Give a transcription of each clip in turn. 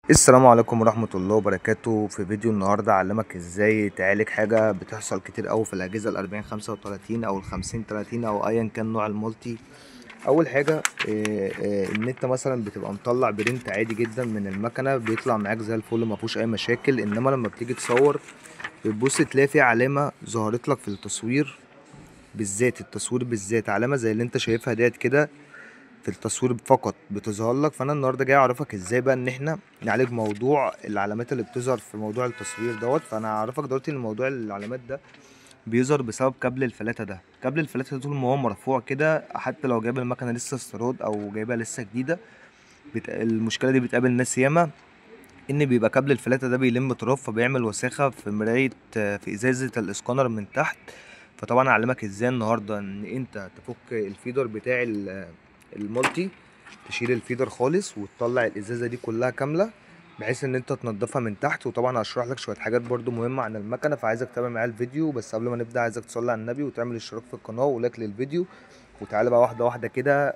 السلام عليكم ورحمة الله وبركاته. في فيديو النهاردة أعلمك ازاي تعالج حاجة بتحصل كتير أوي في الأجهزة ال40 35 أو ال50 30 أو أيا كان نوع المولتي. أول حاجة إن أنت مثلا بتبقى مطلع برنت عادي جدا من المكنة بيطلع معاك زي الفل مفهوش أي مشاكل، إنما لما بتيجي تصور بتبص تلاقي في علامة ظهرت لك في التصوير، بالذات التصوير بالذات علامة زي اللي أنت شايفها ديت كده في التصوير فقط بتظهر لك. فانا النهارده جاي اعرفك ازاي بقى ان احنا نعالج موضوع العلامات اللي بتظهر في موضوع التصوير دوت. فانا هعرفك دلوقتي ان موضوع العلامات ده بيظهر بسبب كابل الفلاتة ده. كابل الفلاتة ده طول ما هو مرفوع كده، حتى لو جايب المكنه لسه استيراد او جايبها لسه جديده، المشكله دي بتقابل ناس ياما، ان بيبقى كابل الفلاتة ده بيلم تراب فبيعمل وساخه في مرايه، في ازازه الاسكانر من تحت. فطبعا اعلمك ازاي النهارده ان انت تفك الفيدر بتاع المالتي، تشيل الفيدر خالص وتطلع الازازه دي كلها كامله بحيث ان انت تنضفها من تحت. وطبعا هشرح لك شويه حاجات برضو مهمه عن المكنه، فعايزك تتابع معايا الفيديو. بس قبل ما نبدا عايزك تصلي على النبي وتعمل اشتراك في القناه ولايك للفيديو. وتعالى بقى واحده واحده كده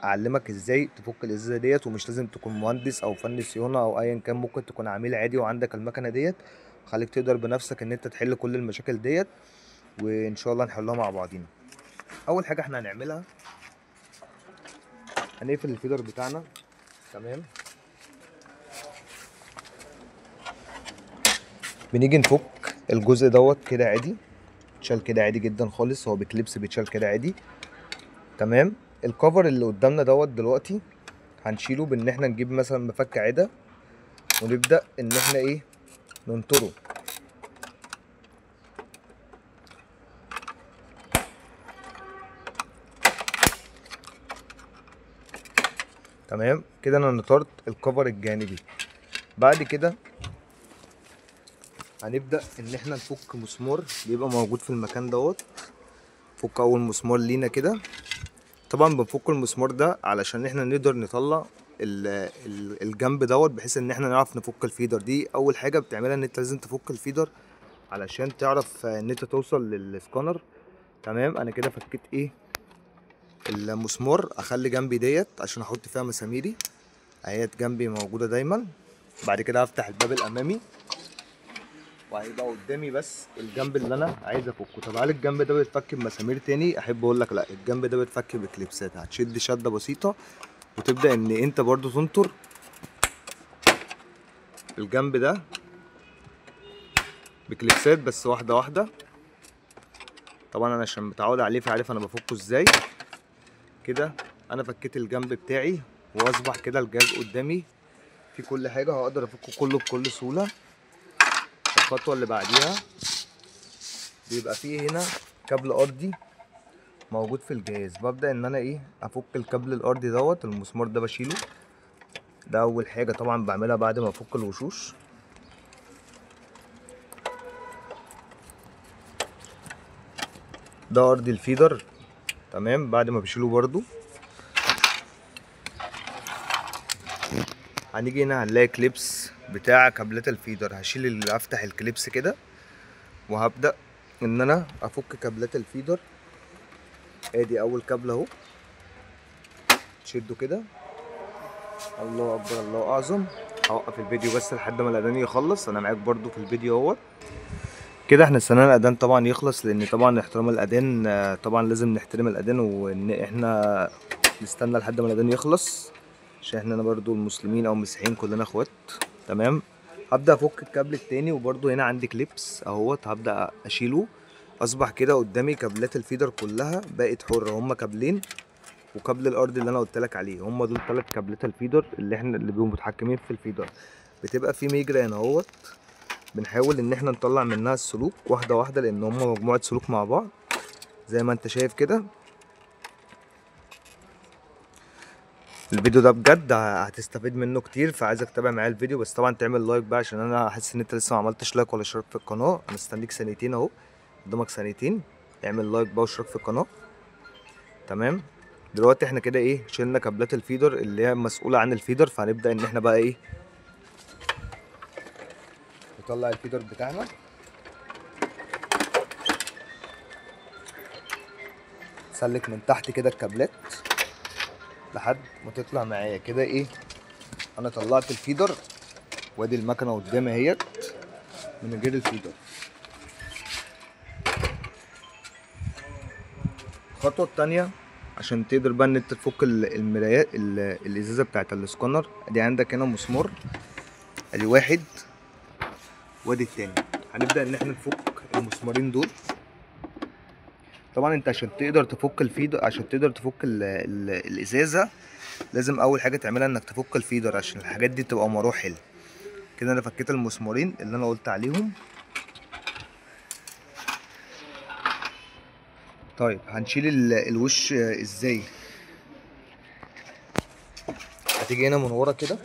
اعلمك ازاي تفك الازازه ديت. ومش لازم تكون مهندس او فني صيانه او ايا كان، ممكن تكون عميل عادي وعندك المكنه ديت، خليك تقدر بنفسك ان انت تحل كل المشاكل ديت، وان شاء الله نحلها مع بعضينا. اول حاجه احنا هنعملها هنقفل الفيدر بتاعنا. تمام، بنيجي نفك الجزء دوت كده عادي، بيتشال كده عادي جدا خالص، هو بكليبس بيتشال كده عادي. تمام، الكفر اللي قدامنا دوت دلوقتي هنشيله بان احنا نجيب مثلا مفك عده ونبدا ان احنا ايه ننطره. تمام كده انا نطرت الكفر الجانبي. بعد كده هنبدا ان احنا نفك مسمار بيبقى موجود في المكان دوت. فك اول مسمار لينا كده. طبعا بنفك المسمار ده علشان احنا نقدر نطلع الجنب دوت، بحيث ان احنا نعرف نفك الفيدر. دي اول حاجه بتعملها، ان انت لازم تفك الفيدر علشان تعرف ان انت توصل للسكانر. تمام، انا كده فكيت ايه المسمار. اخلي جنبي ديت عشان احط فيها مساميري اهيت جنبي موجوده دايما. بعد كده هفتح الباب الامامي وهيبقى قدامي بس الجنب اللي انا عايز افكه. طب هل الجنب ده بيتفك بمسامير تاني؟ احب اقول لك لا، الجنب ده بيتفك بكليبسات. هتشد شده بسيطه وتبدا ان انت برضو تنطر الجنب ده بكليبسات بس واحده واحده. طبعا انا عشان متعود عليه فعارف انا بفكه ازاي. كده انا فكيت الجنب بتاعي واصبح كده الجهاز قدامي في كل حاجه، هقدر افكه كله بكل سهوله. الخطوه اللي بعديها بيبقى فيه هنا كابل ارضي موجود في الجهاز. ببدأ ان انا ايه افك الكابل الارضي دوت. المسمار ده بشيله، ده اول حاجة طبعا بعملها بعد ما افك الوشوش. ده ارضي الفيدر. تمام، بعد ما بشيله برضو هنيجي هنا هنلاقي كليبس بتاع كابلات الفيدر. هشيل افتح الكليبس كده وهبدأ ان انا افك كابلات الفيدر. ادي اول كابل اهو، تشده كده. الله اكبر الله اعظم. هوقف الفيديو بس لحد ما الاذان يخلص، انا معاك برضو في الفيديو اهوت. كده احنا استنينا الاذان طبعا يخلص، لان طبعا احترام الاذان طبعا لازم نحترم الاذان، وان احنا نستنى لحد ما الاذان يخلص عشان احنا برضو المسلمين او المسيحيين كلنا اخوات. تمام، هبدا افك الكابل التاني وبرضو هنا عندي كليبس اهوت هبدا اشيله. اصبح كده قدامي كابلات الفيدر كلها بقت حره، هما كابلين وكابل الارض اللي انا قلت لك عليه، هما دول 3 كابلات الفيدر اللي بيبقوا متحكمين في الفيدر. بتبقى في ميجرا هنا اهوت بنحاول ان احنا نطلع منها السلوك واحده واحده، لان هما مجموعه سلوك مع بعض زي ما انت شايف كده. الفيديو ده بجد هتستفيد منه كتير، فعايزك تتابع معايا الفيديو. بس طبعا تعمل لايك بقى عشان انا حاسس ان انت لسه ما عملتش لايك ولا اشتراك في القناه. انا مستنيك ثانيتين اهو، قدامك ثانيتين، اعمل لايك بقى واشتراك في القناه. تمام، دلوقتي احنا كده ايه شلنا كابلات الفيدر اللي هي مسؤوله عن الفيدر. فهنبدا ان احنا بقى ايه نطلع الفيدر بتاعنا. سلك من تحت كده الكابلات لحد ما تطلع معايا كده ايه. انا طلعت الفيدر وادي المكنه قدامي اهيت من غير الفيدر. الخطوه التانيه عشان تقدر بقى ان انت تفك المرايات الازازه بتاعت الاسكانر، ادي عندك هنا مسمار، ادي واحد وادي التاني. هنبدا ان احنا نفك المسمارين دول. طبعا انت عشان تقدر تفك الفيدر، عشان تقدر تفك الازازه، لازم اول حاجه تعملها انك تفك الفيدر عشان الحاجات دي تبقى مراحل. كده انا فكيت المسمارين اللي انا قلت عليهم. طيب هنشيل الوش ازاي؟ هتيجي هنا من ورا كده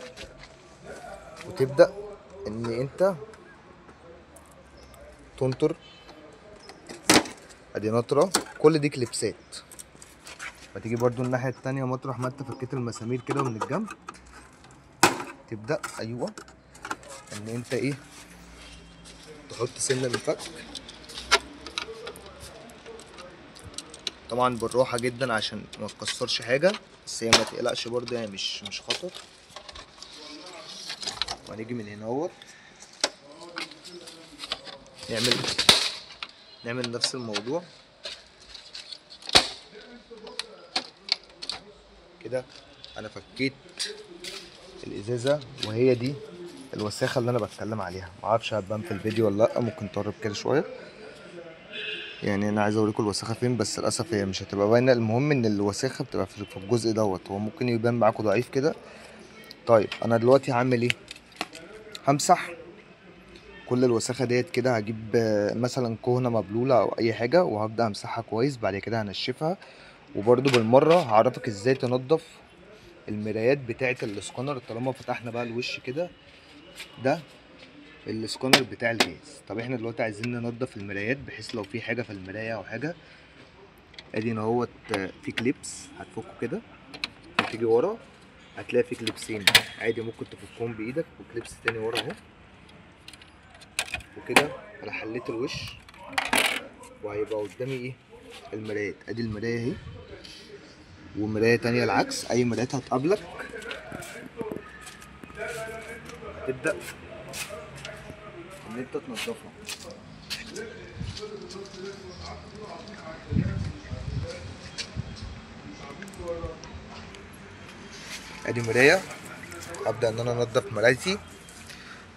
وتبدا ان انت تنطر، ادي نطره، كل دي كليبسات. فتيجي برضو الناحيه التانيه مطرح ما انت فكيت المسامير كده من الجنب، تبدا ايوه ان انت ايه تحط سنه للفك. طبعا بالراحه جدا عشان ما تكسرش حاجه، بس هي ما تقلقش برضو يعني مش خطر. وهنيجي من هنا اهوت نعمل نفس الموضوع كده. انا فكيت الازازه وهي دي الوساخه اللي انا بتكلم عليها. معرفش هتبان في الفيديو ولا لا، ممكن تقرب كده شويه. يعني انا عايز اوريكم الوساخه فين، بس للاسف هي مش هتبقى باينه. المهم ان الوساخه بتبقى في الجزء دوت، هو ممكن يبان معاكم ضعيف كده. طيب انا دلوقتي هعمل ايه؟ همسح كل الوساخه ديت كده. هجيب مثلا كهنه مبلوله او اي حاجه وهبدا امسحها كويس. بعد كده هنشفها، وبرده بالمره هعرفك ازاي تنضف المرايات بتاعه الاسكانر. طالما فتحنا بقى الوش كده، ده الاسكانر بتاع الجهاز. طب احنا دلوقتي عايزين ننضف المرايات بحيث لو في حاجه في المرايه او حاجه. ادي هنا اهوت في كليبس هتفكه كده، هتيجي ورا هتلاقي في كليبسين عادي ممكن تفكهم بايدك، وكليبس تاني ورا اهو. وكده انا حليت الوش، وهيبقى قدامي ايه؟ المرايات. ادي المرايه اهي، ومرايه تانية العكس. اي مرايات هتقابلك تبدا ان انت تنضفها. ادي مرايه، هبدا ان انا انضف مرايتي.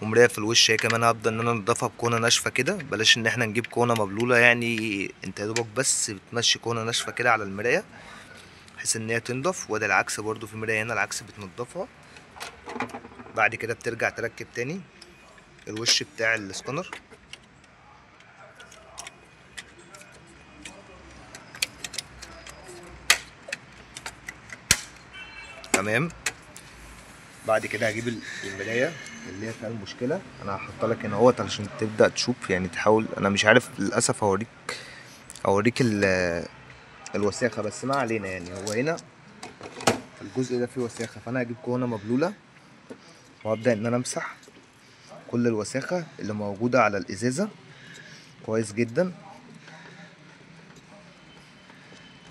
ومرايه في الوش هي كمان هبدا ان انا انضفها بكونه ناشفه كده. بلاش ان احنا نجيب كونه مبلوله، يعني انت يا دوبك بس بتمشي كونه ناشفه كده على المرايه بحيث ان هي تنضف. وده العكس برضو، في مرايه هنا العكس بتنضفها. بعد كده بترجع تركب تاني الوش بتاع الاسكانر. تمام. بعد كده هجيب المرايه اللي هي فيها المشكله. انا هحط لك هنا اهوت علشان تبدا تشوف، يعني تحاول. انا مش عارف للاسف اوريك الوساخه، بس ما علينا. يعني هو هنا الجزء ده فيه وساخه، فانا هجيب كونه مبلوله وابدا ان انا امسح كل الوساخه اللي موجوده على الازازه كويس جدا.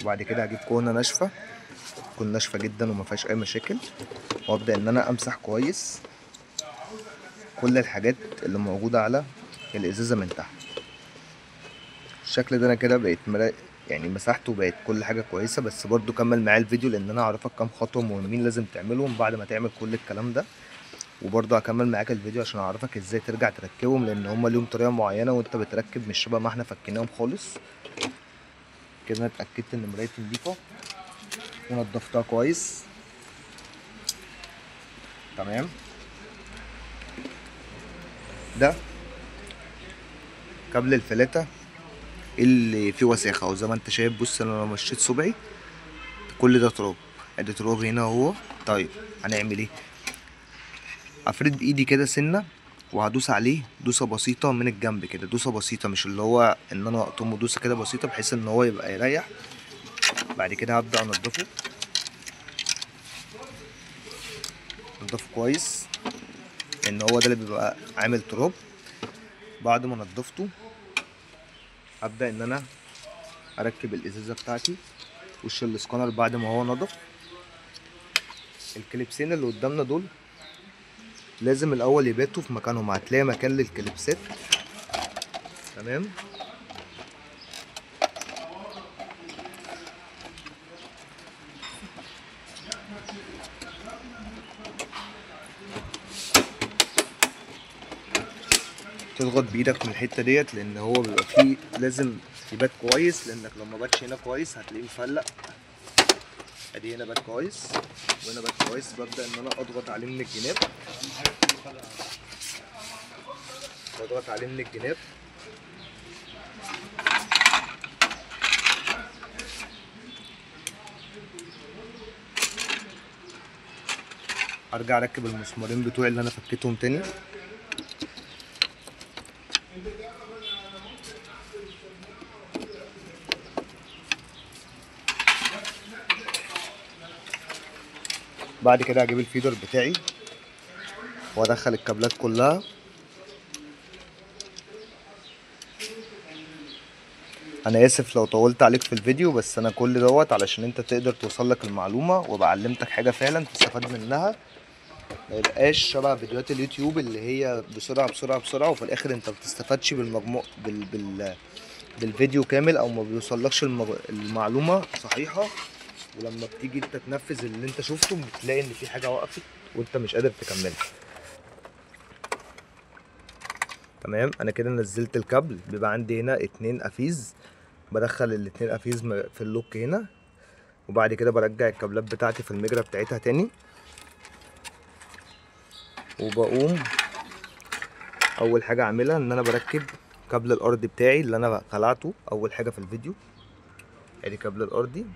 وبعد كده هجيب كونه ناشفه تكون ناشفه جدا وما فيهاش اي مشاكل، وابدا ان انا امسح كويس كل الحاجات اللي موجوده على الازازه من تحت. الشكل ده انا كده بقيت يعني مسحته وبقت كل حاجه كويسه. بس برضو كمل معايا الفيديو لان انا هعرفك كام خطوه مهمين لازم تعملهم بعد ما تعمل كل الكلام ده. وبرضو هكمل معاك الفيديو عشان اعرفك ازاي ترجع تركبهم، لان هما ليهم طريقه معينه وانت بتركب مش شبه ما احنا فكيناهم خالص. كده انا اتاكدت ان مرايتي نضيفه ونضفتها كويس. تمام. ده كابل الفلاته اللي فيه وساخه، وزي ما انت شايف بص انا لو مشيت صبعي كل ده تراب. ادي تراب هنا اهو. طيب هنعمل ايه؟ افرد بايدي كده سنه وهدوس عليه دوسه بسيطه من الجنب كده، دوسه بسيطه مش اللي هو ان انا اقطمه، دوسه كده بسيطه بحيث ان هو يبقى يريح. بعد كده هبدا انضفه كويس لان هو ده اللي بيبقى عامل تراب. بعد ما نضفته هبدا ان انا اركب الازازه بتاعتي وش الاسكانر. بعد ما هو نضف الكليبسين اللي قدامنا دول لازم الاول يباتوا في مكانهم. هتلاقي مكان للكليبسات. تمام. تضغط بايدك من الحته ديت لان هو بيبقى فيه لازم يبات كويس، لانك لو ما باتش هنا كويس هتلاقيه مفلق. ادي هنا بات كويس وهنا بات كويس. ببدا ان انا اضغط عليه من الجناب، بضغط عليه من الجناب. ارجع اركب المسمارين بتوعي اللي انا فكيتهم تاني. بعد كده هجيب الفيدر بتاعي وادخل الكابلات كلها. انا اسف لو طولت عليك في الفيديو، بس انا كل دوت علشان انت تقدر توصلك المعلومه وابقى علمتك حاجه فعلا تستفاد منها، ما يبقاش شبه فيديوهات اليوتيوب اللي هي بسرعه بسرعه بسرعه وفي الاخر انت ما بتستفادش بالمجموع بالفيديو كامل، او ما بيوصلكش المعلومه صحيحه. ولما بتيجي انت تنفذ اللي انت شفته بتلاقي ان في حاجه وقفت وانت مش قادر تكملها. تمام. انا كده نزلت الكابل. بيبقى عندي هنا 2 قفيز، بدخل ال2 قفيز في اللوك هنا، وبعد كده برجع الكابلات بتاعتي في المجرى بتاعتها تاني. وبقوم اول حاجه اعملها ان انا بركب كابل الارضي بتاعي اللي انا خلعته اول حاجه في الفيديو. ادي كابل الارضي.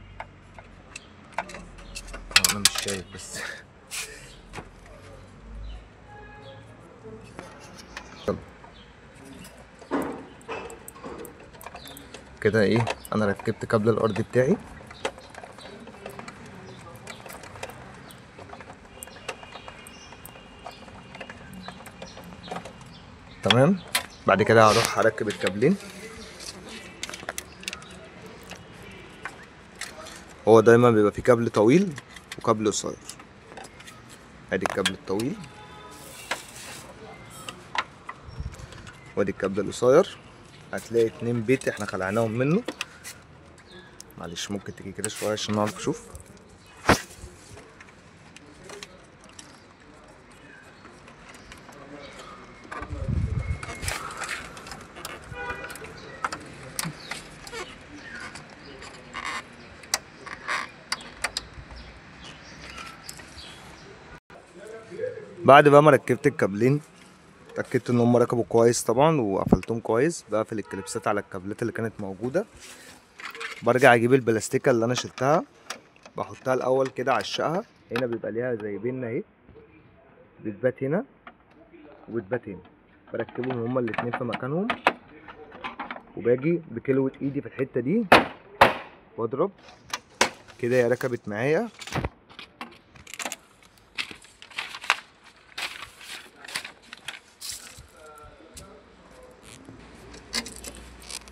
انا مش شايف بس كده ايه، انا ركبت كابل الارضي بتاعي. تمام. بعد كده هروح اركب الكابلين. هو دايما بيبقى فيه كابل طويل وكابل قصير. ادي الكابل الطويل وادي الكابل القصير. هتلاقي 2 بيت احنا خلعناهم منه. معلش ممكن تيجي كده شويه عشان نعرف نشوف. بعد بقى ما ركبت الكابلين اتأكدت ان هم ركبوا كويس طبعا وقفلتهم كويس. بقفل الكليبسات على الكابلات اللي كانت موجوده. برجع اجيب البلاستيكه اللي انا شلتها، بحطها الاول كده اعشقها. هنا بيبقى ليها زي بينه اهي، بتبات هنا وبتبات هنا. بركبهم هما الاتنين في مكانهم، وباجي بكلوة ايدي في الحته دي واضرب كده. هي ركبت معايا.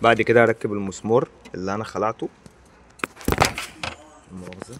بعد كده هركب المسمار اللي انا خلعته. المؤاخذة.